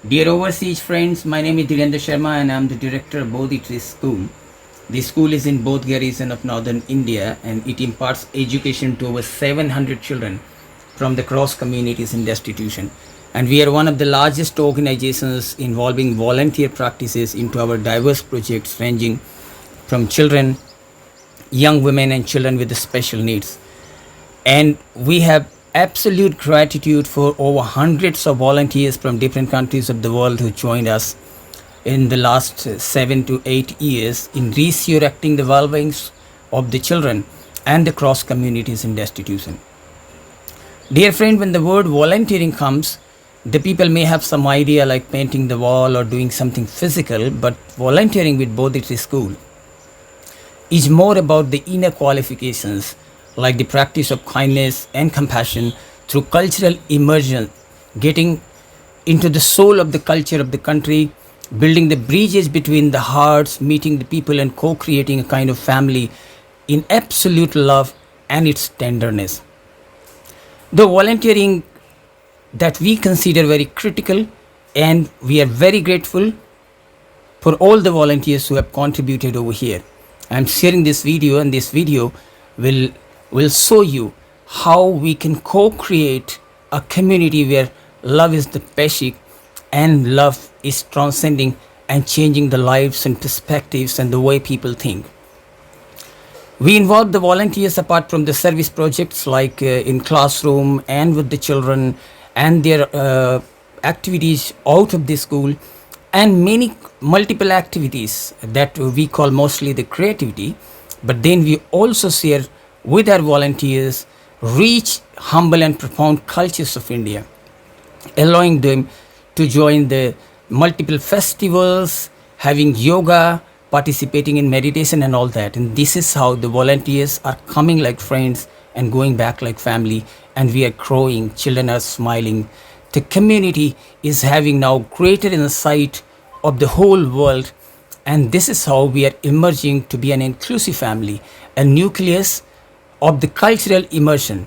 Dear overseas friends, my name is Dhirendra Sharma and I am the director of Bodhi Tree School. The school is in Bodh region of northern India and it imparts education to over 700 children from the cross communities in destitution. And we are one of the largest organizations involving volunteer practices into our diverse projects ranging from children, young women and children with special needs. And we have absolute gratitude for over hundreds of volunteers from different countries of the world who joined us in the last 7 to 8 years in resurrecting the well-being of the children and the cross communities in destitution. Dear friend, when the word volunteering comes, the people may have some idea like painting the wall or doing something physical, but volunteering with Bodhi Tree School is more about the inner qualifications like the practice of kindness and compassion through cultural immersion, getting into the soul of the culture of the country, building the bridges between the hearts, meeting the people, and co creating a kind of family in absolute love and its tenderness. The volunteering that we consider very critical, and we are very grateful for all the volunteers who have contributed over here. I'm sharing this video, and this video will show you how we can co-create a community where love is the basic and love is transcending and changing the lives and perspectives and the way people think. We involve the volunteers apart from the service projects like in classroom and with the children and their activities out of the school and many multiple activities that we call mostly the creativity. But then we also share with our volunteers rich, humble and profound cultures of India, allowing them to join the multiple festivals, having yoga, participating in meditation and all that. And this is how the volunteers are coming like friends and going back like family, and we are growing, children are smiling. The community is having now greater insight of the whole world, and this is how we are emerging to be an inclusive family, a nucleus of the cultural immersion.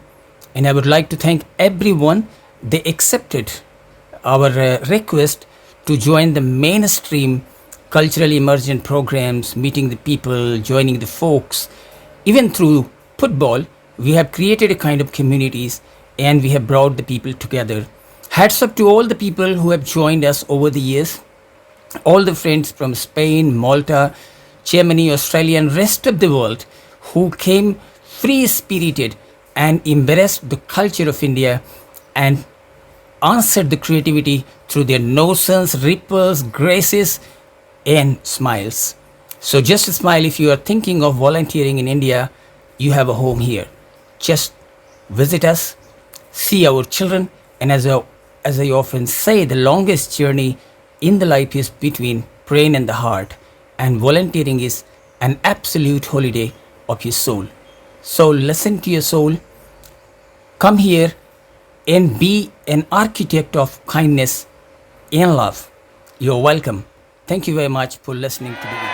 And I would like to thank everyone. They accepted our request to join the mainstream cultural immersion programs, meeting the people, joining the folks. Even through football, we have created a kind of communities and we have brought the people together. Hats up to all the people who have joined us over the years, all the friends from Spain, Malta, Germany, Australia and rest of the world who came free-spirited and embraced the culture of India and answered the creativity through their notions, ripples, graces and smiles. So just a smile if you are thinking of volunteering in India, you have a home here. Just visit us, see our children, and as I often say, the longest journey in the life is between brain and the heart, and volunteering is an absolute holiday of your soul. So listen to your soul, come here and be an architect of kindness and love. You're welcome. Thank you very much for listening to the video.